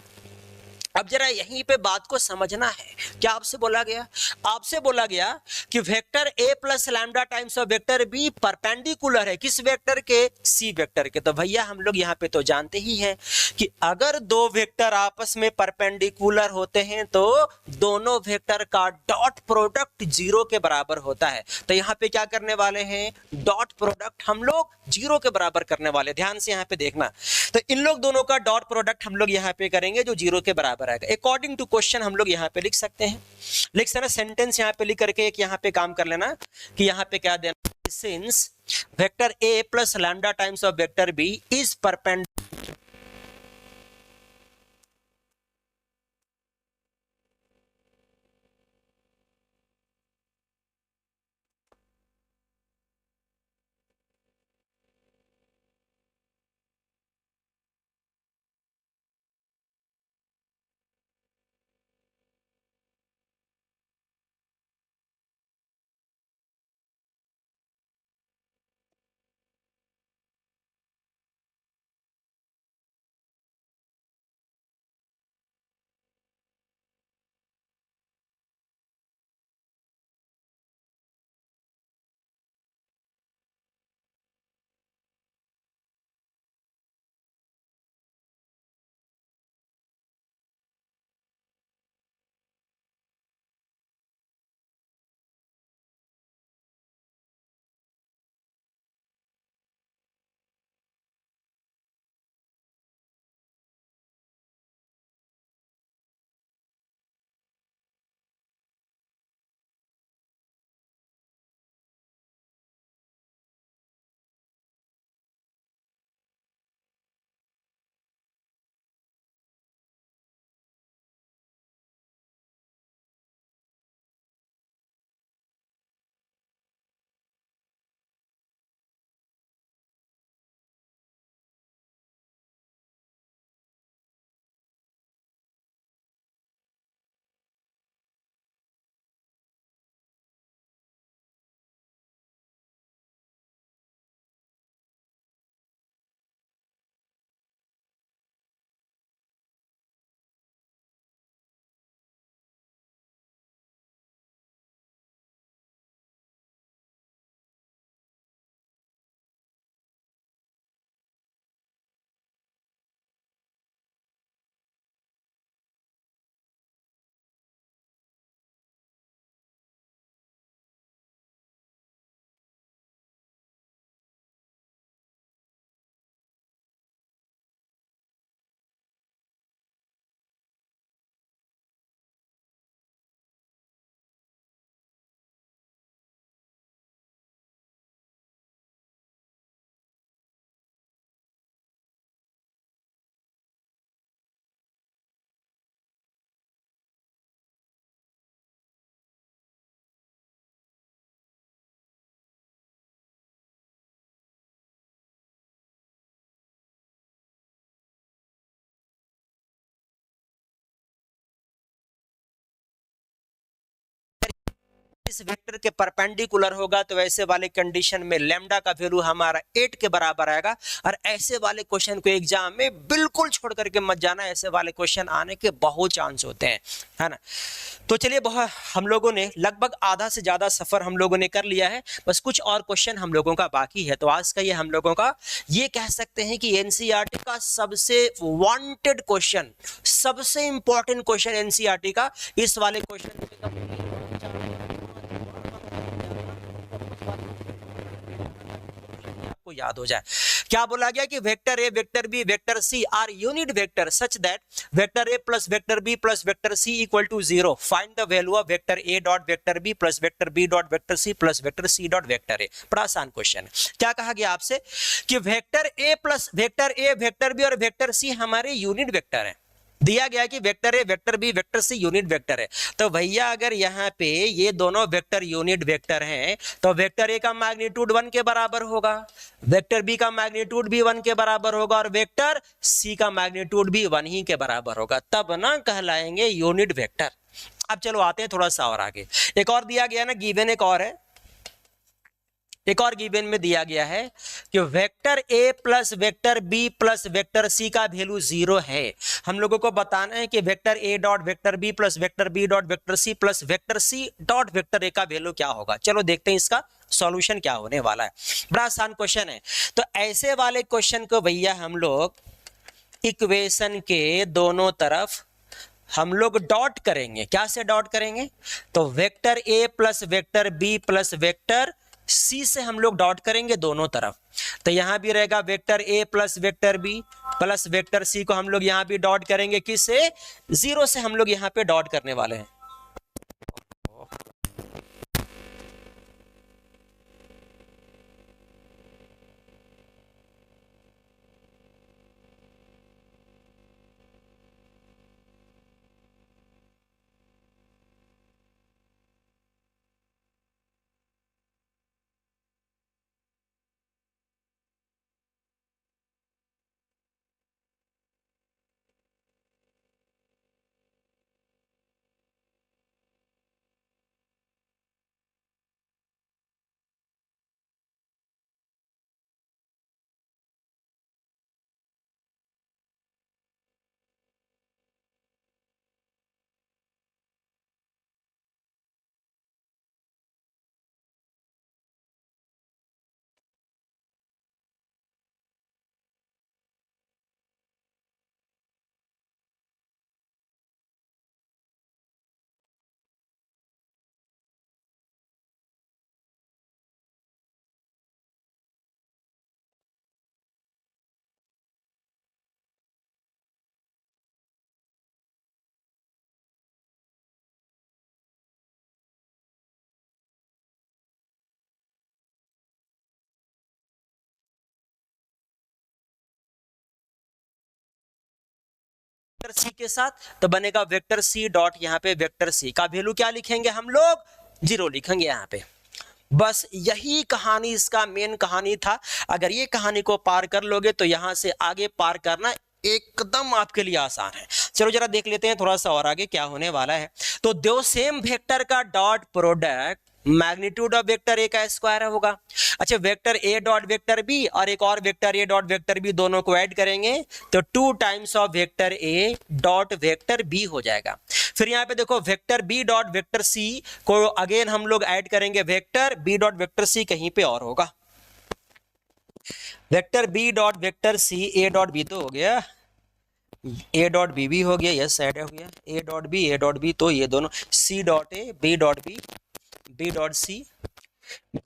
Speaker 1: अब जरा यहीं पे बात को समझना है, क्या आपसे बोला गया, आपसे बोला गया कि vector A plus lambda times of vector b perpendicular है किस वेक्टर के, सी वेक्टर के। तो भैया हम लोग यहाँ पे तो जानते ही हैं कि अगर दो वेक्टर आपस में परपेंडिकुलर होते हैं तो दोनों वेक्टर का डॉट प्रोडक्ट 0 के बराबर होता है। तो यहाँ पे क्या करने वाले हैं, डॉट प्रोडक्ट हम लोग 0 के बराबर करने वाले, ध्यान से यहाँ पे देखना। तो इन लोग दोनों का डॉट प्रोडक्ट हम लोग यहाँ पे करेंगे जो 0 के बराबर आएगा। अकॉर्डिंग टू क्वेश्चन हम लोग यहाँ पे लिख सकते हैं, लिख सकते हैं सेंटेंस यहाँ पे लिख करके एक यहाँ पे काम कर लेना कि यहाँ पे क्या देना, since vector A plus lambda times of vector b is perpendicular इस वेक्टर के परपेंडिकुलर होगा तो ऐसे वाले कंडीशन में लैम्डा का वैल्यू हमारा 8 के बराबर आएगा। और ऐसे वाले क्वेश्चन को एग्जाम में बिल्कुल छोड़ करके मत जाना, ऐसे वाले क्वेश्चन आने के बहुत चांस होते हैं, है ना। तो चलिए, बहुत हम लोगों ने लगभग आधा से ज्यादा सफर हम लोगों ने कर लिया है, बस कुछ और क्वेश्चन हम लोगों का बाकी है। तो आज का ये हम लोगों का ये कह सकते हैं कि एनसीईआरटी का सबसे वांटेड क्वेश्चन, सबसे इंपॉर्टेंट क्वेश्चन एनसीईआरटी का, इस वाले क्वेश्चन को याद हो जाए। क्या बोला गया कि vector a, vector b, vector c are unit vector such that vector A plus vector b plus vector c equal to 0। Find the value of vector A dot vector b plus vector B dot vector c plus vector c dot vector a. बड़ा आसान question है। क्या कहा गया आपसे कि vector A plus vector a, vector B और vector c हमारे यूनिट वेक्टर है। दिया गया कि vector a, vector b, vector c unit vector है। तो भैया अगर यहाँ पे ये दोनों वेक्टर यूनिट वेक्टर हैं तो वेक्टर ए का मैग्नीट्यूड 1 के बराबर होगा, वेक्टर बी का मैग्नीट्यूड भी 1 के बराबर होगा और वेक्टर सी का मैग्नीट्यूड भी 1 ही के बराबर होगा, तब ना कहलाएंगे यूनिट वेक्टर। अब चलो आते हैं थोड़ा सा और आगे। एक और दिया गया ना गिवन, एक और है, एक और गिवन में दिया गया है कि वेक्टर ए plus vector b plus vector c का वैल्यू 0 है। हम लोगों को बताना है कि vector A dot vector b plus vector B dot vector c plus vector c dot vector a का वैल्यू क्या होगा। चलो देखते हैं इसका सॉल्यूशन क्या होने वाला है। बड़ा आसान क्वेश्चन है। तो ऐसे वाले क्वेश्चन को भैया हम लोग इक्वेशन के दोनों तरफ हम लोग डॉट करेंगे। क्या से डॉट करेंगे? तो वेक्टर ए plus vector b plus vector c से हम लोग डॉट करेंगे दोनों तरफ। तो यहां भी रहेगा वेक्टर ए plus vector b plus vector c को हम लोग यहां भी डॉट करेंगे, किससे? 0 से हम लोग यहां पे डॉट करने वाले हैं। वेक्टर सी के साथ तो बनेगा वेक्टर सी डॉट यहाँ पे वेक्टर सी का वैल्यू क्या लिखेंगे हम लोग? 0 लिखेंगे यहाँ पे। बस यही कहानी इसका मेन कहानी था। अगर ये कहानी को पार कर लोगे तो यहां से आगे पार करना एकदम आपके लिए आसान है। चलो जरा देख लेते हैं थोड़ा सा और आगे क्या होने वाला है। तो दो सेम वेक्टर का dot product magnitude of vector a का स्क्वायर होगा। अच्छा, वेक्टर ए डॉट वेक्टर बी और एक और वेक्टर ए डॉट वेक्टर बी दोनों को ऐड करेंगे तो 2 times of vector A dot vector b हो जाएगा। फिर यहाँ पे देखो vector B dot vector c को अगेन हम लोग ऐड करेंगे, vector B dot vector c कहीं पे और होगा। Vector B dot vector c a dot b तो हो गया, ए डॉट बी भी हो गया, यस ऐड हो गया, ए डॉट बी तो ये दोनों c dot a b dot b dot c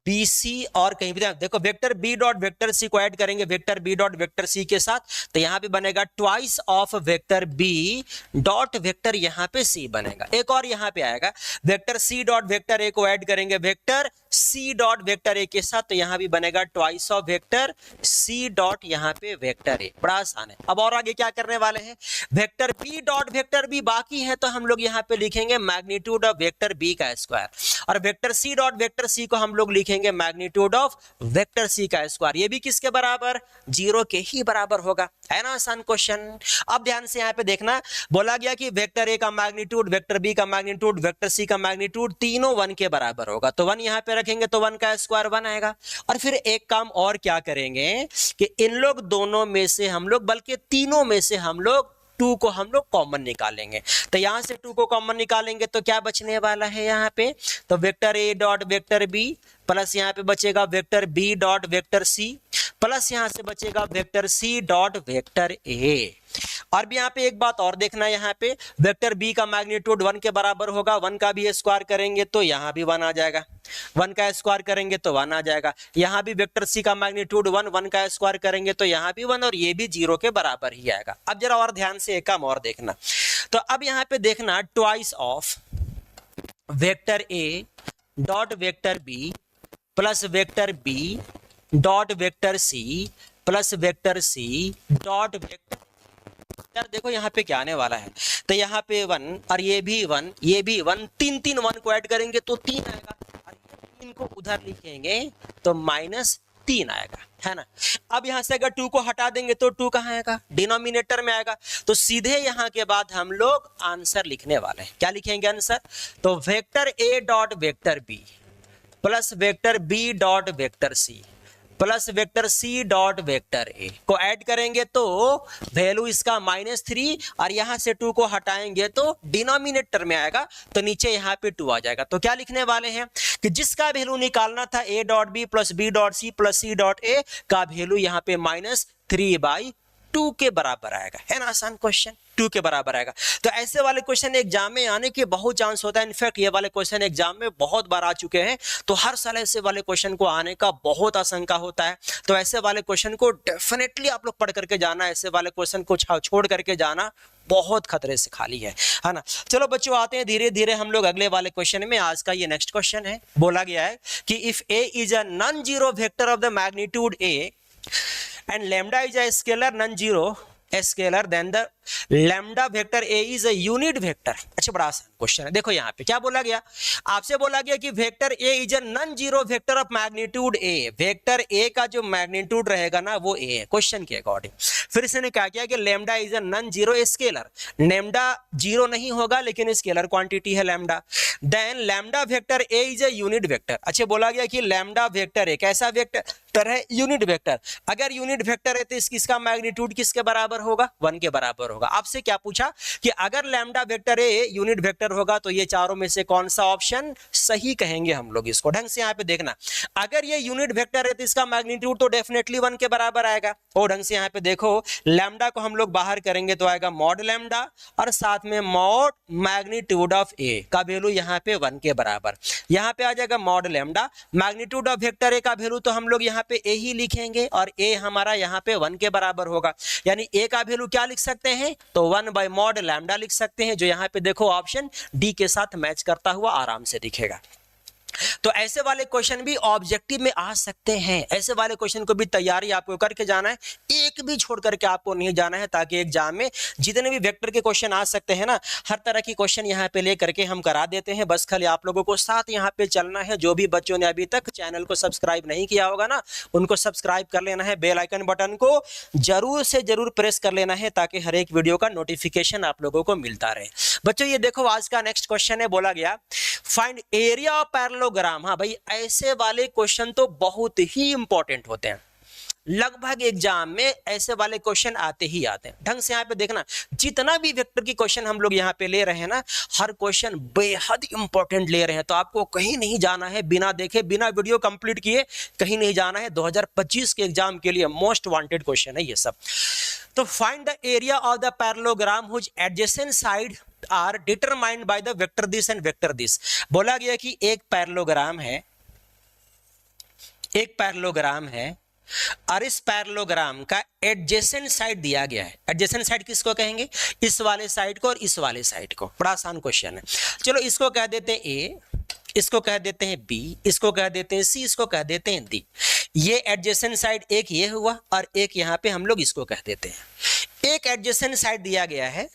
Speaker 1: b c और कहीं भी देखो vector B dot vector c को ऐड करेंगे vector B dot vector c के साथ तो यहां पे बनेगा twice of vector B dot vector यहां पे सी बनेगा। एक और यहां पे आएगा वेक्टर सी डॉट वेक्टर ए को ऐड करेंगे vector c dot vector a के साथ तो यहां भी बनेगा twice of vector c dot यहां पे वेक्टर ए। बड़ा आसान है। अब और आगे क्या करने वाले हैं? Vector B dot vector b बाकी है तो हम लोग यहां पे लिखेंगे मैग्नीट्यूड ऑफ वेक्टर बी का स्क्वायर और vector c dot vector c को हम हम लोग लिखेंगे मैग्नीट्यूड ऑफ वेक्टर सी का स्क्वायर, ये भी किसके बराबर, 0 के ही बराबर होगा, है ना आसान क्वेश्चन। अब ध्यान से यहाँ पे देखना, बोला गया कि वेक्टर ए का मैग्नीट्यूड, वेक्टर बी का मैग्नीट्यूड, वेक्टर सी का मैग्नीट्यूड तीनों 1 के बराबर होगा, तो 1 यहाँ पे रखेंगे तो 1 का स्क्वायर 1 आएगा। और फिर एक काम और क्या करेंगे कि इन लोग दोनों में से हम लोग, बल्कि तीनों में से हम लोग 2 को हम लोग कॉमन निकालेंगे, तो यहां से 2 को कॉमन निकालेंगे तो क्या बचने वाला है यहाँ पे, तो वेक्टर ए डॉट वेक्टर बी प्लस यहाँ पे बचेगा vector B dot vector c plus यहां से बचेगा vector c dot vector a. और भी यहाँ पे एक बात और देखना, यहाँ पे वेक्टर बी का मैग्नीट्यूड 1 के बराबर होगा, 1 का भी स्क्वायर करेंगे तो यहाँ भी 1 आ जाएगा, 1 का स्क्वायर करेंगे तो 1 आ जाएगा। यहाँ भी वेक्टर सी का मैग्नीट्यूड 1, 1 का स्क्वायर करेंगे तो यहाँ भी 1 और ये भी 0 के बराबर ही आएगा। अब जरा और ध्यान से एक काम और देखना, तो अब यहाँ पे देखना twice of vector A dot vector b plus vector B dot vector c plus vector c dot vector, यार देखो यहाँ पे क्या आने वाला है, तो यहाँ पे 1 और ये भी 1, ये भी 1, 3 1 को ऐड करेंगे तो 3 आएगा, और 3 को उधर लिखेंगे तो -3 आएगा, है ना। अब यहाँ से अगर 2 को हटा देंगे तो 2 कहाँ आएगा, डिनोमिनेटर में आएगा, तो सीधे यहाँ के बाद हम लोग आंसर लिखने वाले हैं, क्या लिखेंगे आंसर, तो वेक्टर ए dot vector b plus vector B dot vector c plus vector c dot vector ए को ऐड करेंगे तो वैल्यू इसका -3, और यहां से 2 को हटाएंगे तो डिनोमिनेटर में आएगा, तो नीचे यहाँ पे 2 आ जाएगा। तो क्या लिखने वाले हैं कि जिसका वैल्यू निकालना था a dot b plus b dot c plus c dot a का वैल्यू यहाँ पे -3/2 के बराबर आएगा, है ना आसान क्वेश्चन, 2 के बराबर आएगा। तो ऐसे वाले क्वेश्चन एग्जाम में आने के बहुत चांस होता है, इनफैक्ट ये वाले क्वेश्चन एग्जाम में बहुत बार आ चुके हैं, तो हर साल ऐसे वाले क्वेश्चन को आने का बहुत आशंका होता है। तो ऐसे वाले क्वेश्चन को डेफिनेटली आप लोग पढ़ करके जाना, ऐसे वाले क्वेश्चन को छोड़ करके जाना बहुत खतरे से खाली है ना। चलो बच्चों आते हैं धीरे धीरे हम लोग अगले वाले क्वेश्चन में। आज का ये नेक्स्ट क्वेश्चन है, बोला गया है कि if a is a non zero vector of the magnitude A and lambda is a scalar non-zero scalar then the lambda vector a is a unit vector। अच्छा बड़ा आसान क्वेश्चन है, देखो यहाँ पे क्या बोला गया, आपसे बोला गया कि vector a is a non zero vector of magnitude a, vector a का जो मैग्नीट्यूड रहेगा ना वो a है क्वेश्चन के अकॉर्डिंग। फिर इसने क्या किया कि lambda is a non zero scalar, lambda zero नहीं होगा लेकिन स्केलर क्वांटिटी है lambda, then lambda vector a is a unit vector. अच्छा बोला गया कि लैम्डा वेक्टर a कैसा वेक्टर है, यूनिट वेक्टर, अगर यूनिट वेक्टर है तो इसका मैग्नीट्यूड किसके बराबर होगा, 1 के बराबर होगा। आपसे क्या पूछा कि अगर lambda vector a unit vector होगा तो ये चारों में से कौन सा ऑप्शन सही कहेंगे हम लोग इसको, ढंग से यहाँ पे देखना, अगर ये यूनिट वेक्टर है तो इसका मैग्नीट्यूड तो डेफिनेटली 1 के बराबर आएगा, और ढंग से यहाँ पे देखो लैम्डा को हम लोग बाहर करेंगे तो आएगा मॉड लैम्डा और साथ में मॉड मैग्नीट्यूड ऑफ ए का वैल्यू यहाँ पे 1 के बराबर, यहाँ पे आ जाएगा mod lambda, magnitude of vector a का वैल्यू तो हम लोग यहाँ पे ए ही लिखेंगे और ए हमारा यहाँ पे 1 के बराबर होगा, यानी ए का वैल्यू क्या लिख सकते हैं, तो 1 बाय मॉड लैम्डा लिख सकते हैं, जो यहाँ पे देखो ऑप्शन डी के साथ मैच करता हुआ आराम से दिखेगा। तो ऐसे वाले क्वेश्चन भी ऑब्जेक्टिव में आ सकते हैं, ऐसे वाले क्वेश्चन को भी तैयारी आपको करके जाना है, एक भी छोड़ करके आपको नहीं जाना है, ताकि एग्जाम में जितने भी वेक्टर के क्वेश्चन आ सकते हैं ना, हर तरह की क्वेश्चन यहाँ पे ले करके हम करा देते हैं। बस खाली आप लोगों को साथ यहाँ पे चलना है। जो भी बच्चों ने अभी तक चैनल को सब्सक्राइब नहीं किया होगा ना, उनको सब्सक्राइब कर लेना है, बेल आइकन बटन को जरूर से जरूर प्रेस कर लेना है, ताकि हर एक वीडियो का नोटिफिकेशन आप लोगों को मिलता रहे। बच्चों ये देखो आज का नेक्स्ट क्वेश्चन है, बोला गया फाइंड एरिया ऑफ पैरेललोग्राम। हाँ भाई ऐसे वाले क्वेश्चन तो बहुत ही इंपॉर्टेंट होते हैं, लगभग एग्जाम में ऐसे वाले क्वेश्चन आते ही आते हैं। ढंग से यहाँ पे देखना, जितना भी वेक्टर की क्वेश्चन हम लोग यहाँ पे ले रहे हैं ना, हर क्वेश्चन बेहद इंपॉर्टेंट ले रहे हैं, तो आपको कहीं नहीं जाना है, बिना देखे बिना वीडियो कंप्लीट किए कहीं नहीं जाना है। 2025 के एग्जाम के लिए मोस्ट वांटेड क्वेश्चन है ये सब। तो find the area of the parallelogram which adjacent side are determined by the vector this and vector this. बोला गया कि एक पैरेललोग्राम है, एक पैरेललोग्राम है और इस पैरेललोग्राम का एडजेसेंट साइड दिया गया है। एडजेसेंट साइड किसको कहेंगे, इस वाले साइड को और इस वाले साइड को। बड़ा आसान क्वेश्चन है, चलो इसको कह देते हैं ए, इसको कह देते हैं बी, इसको कह देते हैं सी, इसको कह देते हैं डी। ये एडजेसेंट साइड एक ये हुआ और एक यहां पे हम लोग इसको कह देते हैं। एक एडजेसेंट साइड दिया गया है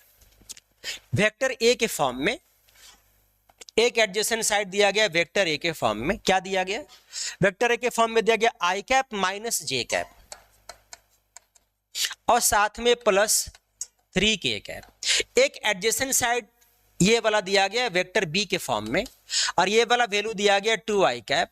Speaker 1: वेक्टर ए के फॉर्म में, एक एडजेसेंट साइड दिया गया वेक्टर ए के फॉर्म में, क्या दिया गया, वेक्टर ए के फॉर्म में दिया गया आई कैप माइनस जे कैप और साथ में प्लस 3k कैप। एक एडजेसेंट साइड ये वाला दिया गया वेक्टर बी के फॉर्म में और ये वाला वैल्यू दिया गया 2i cap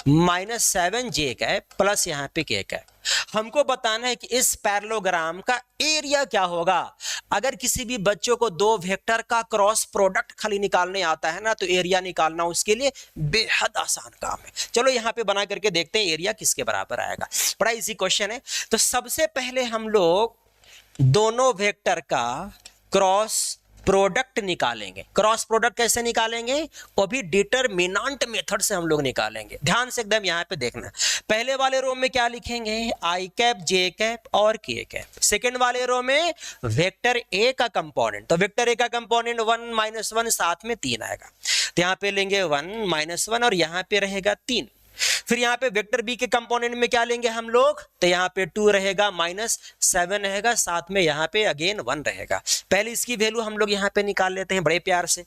Speaker 1: minus 7j cap plus यहाँ पे k कैप। हमको बताना है कि इस पैरेललोग्राम का एरिया क्या होगा। अगर किसी भी बच्चों को दो वेक्टर का क्रॉस प्रोडक्ट खाली निकालने आता है ना, तो एरिया निकालना उसके लिए बेहद आसान काम है। चलो यहाँ पे बना करके देखते हैं एरिया किसके बराबर आएगा। बड़ा इजी क्वेश्चन है। तो सबसे पहले हम लोग दोनों वेक्टर का क्रॉस प्रोडक्ट निकालेंगे। क्रॉस प्रोडक्ट कैसे निकालेंगे, वो भी डिटरमिनेंट मेथड से हम लोग निकालेंगे। ध्यान से एकदम यहाँ पे देखना। पहले वाले रो में क्या लिखेंगे, आई कैप जे कैप और के कैप। सेकेंड वाले रो में वेक्टर ए का कंपोनेंट, तो वेक्टर ए का कंपोनेंट 1 - 1 साथ में 3 आएगा, तो यहाँ पे लेंगे 1 - 1 और यहाँ पे रहेगा 3। फिर यहाँ पे वेक्टर बी के कंपोनेंट में क्या लेंगे हम लोग, तो यहाँ पे 2 रहेगा -7 रहेगा, साथ में यहाँ पे अगेन 1 रहेगा। पहले इसकी वैल्यू हम लोग यहाँ पे निकाल लेते हैं बड़े प्यार से।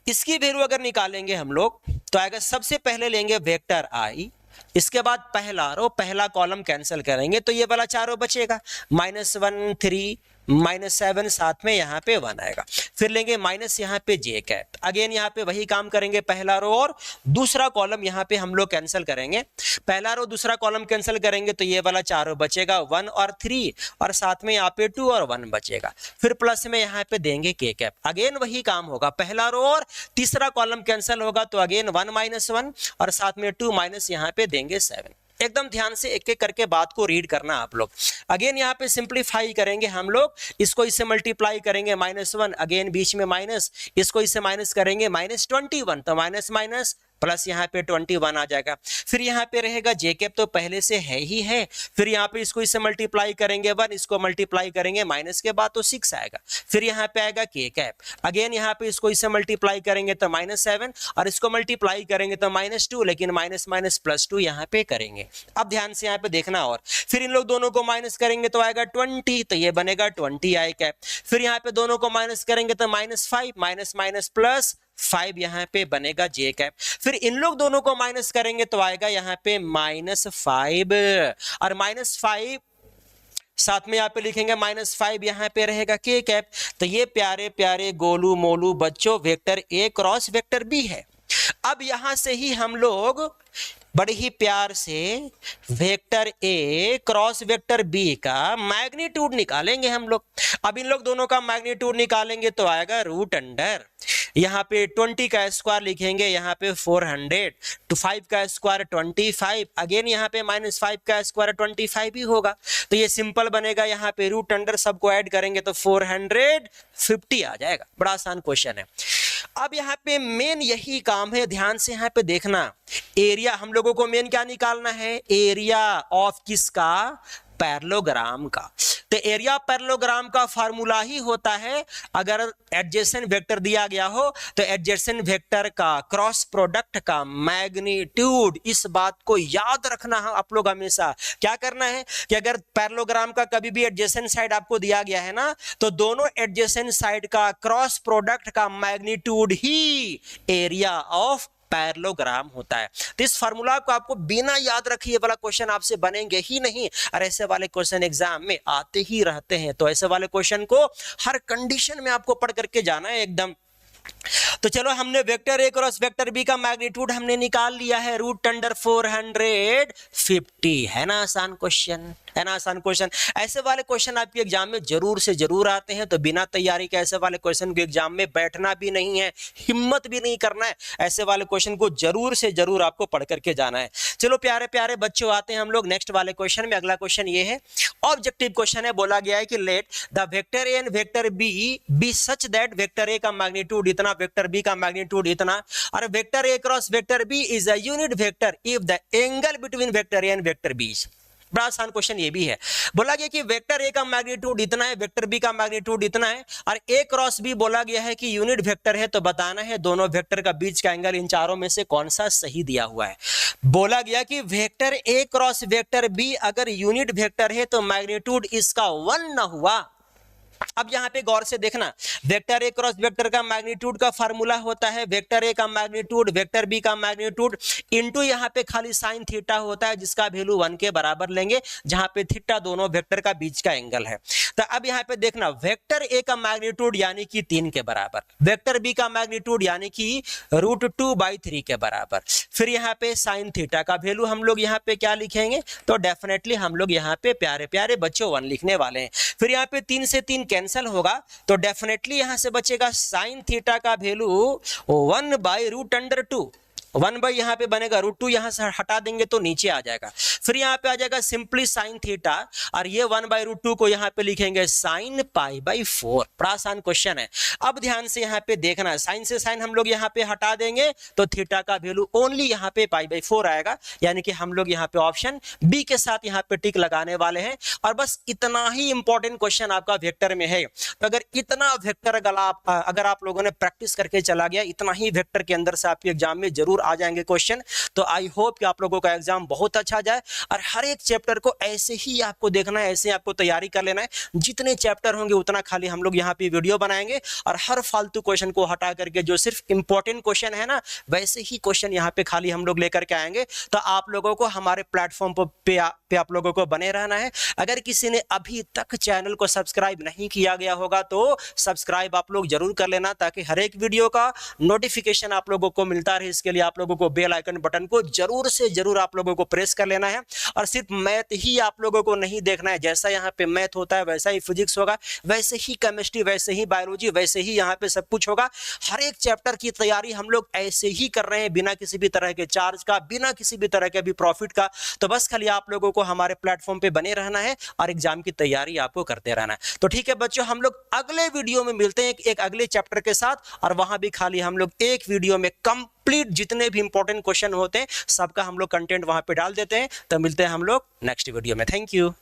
Speaker 1: इसकी वैल्यू अगर निकालेंगे हम लोग तो आएगा, सबसे पहले लेंगे वेक्टर आई, इसके बाद पहला रो पहला कॉलम कैंसिल करेंगे तो ये वाला चारों बचेगा, -1 3 -7 साथ में यहाँ पे 1 आएगा। फिर लेंगे माइनस यहाँ पे जे कैप, अगेन यहाँ पे वही काम करेंगे, पहला रो और दूसरा कॉलम यहाँ पे हम लोग कैंसिल करेंगे। पहला रो दूसरा कॉलम कैंसिल करेंगे तो ये वाला चारों बचेगा, 1 और 3 और साथ में यहाँ पे 2 और 1 बचेगा। फिर प्लस में यहाँ पे देंगे के कैप, अगेन वही काम होगा, पहला रो और तीसरा कॉलम कैंसिल होगा तो अगेन 1 - 1 और साथ में 2 माइनस यहाँ पे देंगे 7। एकदम ध्यान से एक एक करके बात को रीड करना आप लोग। अगेन यहाँ पे सिंप्लीफाई करेंगे हम लोग, इसको इससे मल्टीप्लाई करेंगे -1, अगेन बीच में माइनस, इसको इससे माइनस करेंगे -21, तो माइनस माइनस प्लस यहाँ पे 21 आ जाएगा। फिर यहाँ पे रहेगा जे कैप, तो पहले से है ही है, फिर यहाँ पे इसको इससे मल्टीप्लाई करेंगे 1, इसको मल्टीप्लाई करेंगे माइनस के बाद तो 6 आएगा। फिर यहाँ पे आएगा के कैप, अगेन यहाँ पे इसको इससे मल्टीप्लाई करेंगे तो -7 और इसको मल्टीप्लाई करेंगे तो -2, लेकिन माइनस माइनस +2 यहाँ पे करेंगे। अब ध्यान से यहाँ पे देखना, और फिर इन लोग दोनों को माइनस करेंगे तो आएगा 20, तो ये बनेगा 20 आई कैप। फिर यहाँ पे दोनों को माइनस करेंगे तो -5 माइनस माइनस +5 यहाँ पे बनेगा जे कैप। फिर इन लोग दोनों को माइनस करेंगे तो आएगा यहाँ पे -5 और -5 साथ में यहाँ पे लिखेंगे -5 यहाँ पे रहेगा के कैप। तो ये प्यारे प्यारे गोलू मोलू बच्चों vector a cross vector b है। अब यहां से ही हम लोग बड़े ही प्यार से vector a cross vector B का मैग्नीट्यूड निकालेंगे हम लोग। अब इन लोग दोनों का मैग्नीट्यूड निकालेंगे तो आएगा √अंडर, यहाँ पे 20 का स्क्वायर लिखेंगे, यहाँ पे 400, तो 5 का स्क्वायर 25, अगेन यहाँ पे -5 का स्क्वायर 25 ही होगा, तो ये सिंपल बनेगा। यहाँ पे √अंडर सबको ऐड करेंगे तो 450 आ जाएगा। बड़ा आसान क्वेश्चन है। अब यहाँ पे मेन यही काम है, ध्यान से यहाँ पे देखना। एरिया हम लोगों को मेन क्या निकालना है, एरिया ऑफ किसका, पैरेललोग्राम का। तो एरिया पैरेललोग्राम का फार्मूला ही होता है, अगर एडजेसेंट वेक्टर दिया गया हो तो एडजेसेंट वेक्टर का क्रॉस प्रोडक्ट का मैग्नीट्यूड। इस बात को याद रखना है आप लोग हमेशा। क्या करना है कि अगर पैरेललोग्राम का कभी भी एडजेसेंट साइड आपको दिया गया है ना, तो दोनों एडजेसेंट साइड का क्रॉस प्रोडक्ट का magnitude he area of parallelogram होता है। तो इस फार्मूला को आपको बिना याद रखे ये वाला क्वेश्चन आपसे बनेंगे ही नहीं, और ऐसे वाले क्वेश्चन एग्जाम में आते ही रहते हैं। तो ऐसे वाले क्वेश्चन को हर कंडीशन में आपको पढ़ करके जाना है एकदम। तो चलो, हमने vector a cross vector B का मैग्नीट्यूड हमने निकाल लिया है, √अंडर 450। है ना आसान क्वेश्चन, है ना आसान क्वेश्चन। ऐसे वाले क्वेश्चन आपके एग्जाम में जरूर से जरूर आते हैं, तो बिना तैयारी के ऐसे वाले क्वेश्चन को एग्जाम में बैठना भी नहीं है, हिम्मत भी नहीं करना है। ऐसे वाले क्वेश्चन को जरूर से जरूर आपको पढ़ करके जाना है। चलो प्यारे प्यारे बच्चों, आते हैं हम लोग नेक्स्ट वाले क्वेश्चन में। अगला क्वेश्चन ये है, ऑब्जेक्टिव क्वेश्चन है। बोला गया है कि let the vector A and vector b such that vector a का मैग्नीट्यूड इतना, वेक्टर बी का मैग्नीट्यूड इतना, और vector a cross vector b is a unit vector if the angle between vector A and vector b. बड़ा आसान question ये भी है। बोला गया कि वेक्टर ए का मैग्नीट्यूड इतना है, वेक्टर बी का मैग्नीट्यूड इतना है, और ए क्रॉस बी बोला गया है कि यूनिट वेक्टर है, तो बताना है दोनों वेक्टर का बीच का एंगल इन चारों में से कौन सा सही दिया हुआ है। बोला गया कि vector a cross vector b अगर यूनिट वेक्टर है तो मैग्नीट्यूड इसका 1 ना हुआ अब यहाँ पे गौर से देखना, वेक्टर ए क्रॉस वेक्टर का मैग्नीट्यूड का फार्मूला होता है वेक्टर ए का मैग्नीट्यूड वेक्टर बी का मैग्नीट्यूड इनटू यहाँ पे खाली साइन थीटा होता है जिसका वैल्यू 1 के बराबर लेंगे, जहां पे थीटा दोनों वेक्टर का बीच का एंगल है। तो अब यहाँ पे देखना, वेक्टर ए का मैग्नीट्यूड यानी कि 3 के बराबर, वेक्टर बी का मैग्नीट्यूड यानी कि √2/3 के बराबर, फिर यहाँ पे साइन थीटा का वैल्यू हम लोग यहाँ पे क्या लिखेंगे, तो डेफिनेटली हम लोग यहाँ पे प्यारे प्यारे बच्चों 1 लिखने वाले हैं। फिर यहाँ पे 3 से 3 कैंसिल होगा तो डेफिनेटली यहाँ से बचेगा साइन थीटा का वैल्यू 1/√2, 1 बाई यहाँ पे बनेगा √2, यहाँ से हटा देंगे तो नीचे आ जाएगा। फिर यहाँ पे आ जाएगा सिंपली साइन थीटा और ये 1/√2 को यहाँ पे लिखेंगे साइन π/4। बड़ा आसान क्वेश्चन है। अब ध्यान से यहाँ पे देखना, साइन से साइन हम लोग यहाँ पे हटा देंगे तो थीटा का वैल्यू ओनली यहाँ पे π/4 आएगा, यानी कि हम लोग यहाँ पे ऑप्शन बी के साथ यहाँ पे टिक लगाने वाले हैं। और बस इतना ही इंपॉर्टेंट क्वेश्चन आपका वेक्टर में है। तो अगर इतना वेक्टर अगर आप लोगों ने प्रैक्टिस करके चला गया, इतना ही वेक्टर के अंदर से आपके एग्जाम में जरूर आ जाएंगे क्वेश्चन। तो आई होप कि आप लोगों का एग्जाम बहुत अच्छा जाए और हर एक चैप्टर को ऐसे ही आपको देखना है, ऐसे आपको तैयारी कर लेना है। जितने चैप्टर होंगे उतना खाली हम लोग यहाँ पे वीडियो बनाएंगे और हर फालतू क्वेश्चन को हटा करके जो सिर्फ इंपॉर्टेंट क्वेश्चन है ना, वैसे ही क्वेश्चन यहाँ पे खाली हम लोग लेकर के आएंगे। तो आप लोगों को हमारे प्लेटफॉर्म पे आप लोगों को बने रहना है। अगर किसी ने अभी तक चैनल को सब्सक्राइब नहीं किया गया होगा तो सब्सक्राइब आप लोग जरूर कर लेना, ताकि हर एक वीडियो का नोटिफिकेशन आप लोगों को मिलता रहे। इसके लिए आप लोगों को बेल आइकन बटन को जरूर से जरूर आप लोगों को प्रेस कर लेना है। और सिर्फ मैथ ही आप लोगों को नहीं देखना है, जैसा यहाँ पे मैथ होता है वैसा ही फिजिक्स होगा, वैसे ही केमिस्ट्री, वैसे ही बायोलॉजी, वैसे ही यहाँ पे सब कुछ होगा। हर एक चैप्टर की तैयारी हम लोग ऐसे ही कर रहे हैं, बिना किसी भी तरह के चार्ज का, बिना किसी भी तरह के भी प्रॉफिट का। तो बस खाली आप लोगों को हमारे प्लेटफॉर्म पे बने रहना है और एग्जाम की तैयारी आपको करते रहना है। तो ठीक है बच्चों, हम लोग अगले वीडियो में मिलते हैं एक अगले चैप्टर के साथ, और वहां भी खाली हम लोग एक वीडियो में कंप्लीट जितने भी इंपॉर्टेंट क्वेश्चन होते हैं सबका हम लोग कंटेंट वहां पे डाल देते हैं। तो मिलते हैं हम लोग नेक्स्ट वीडियो में। Thank you.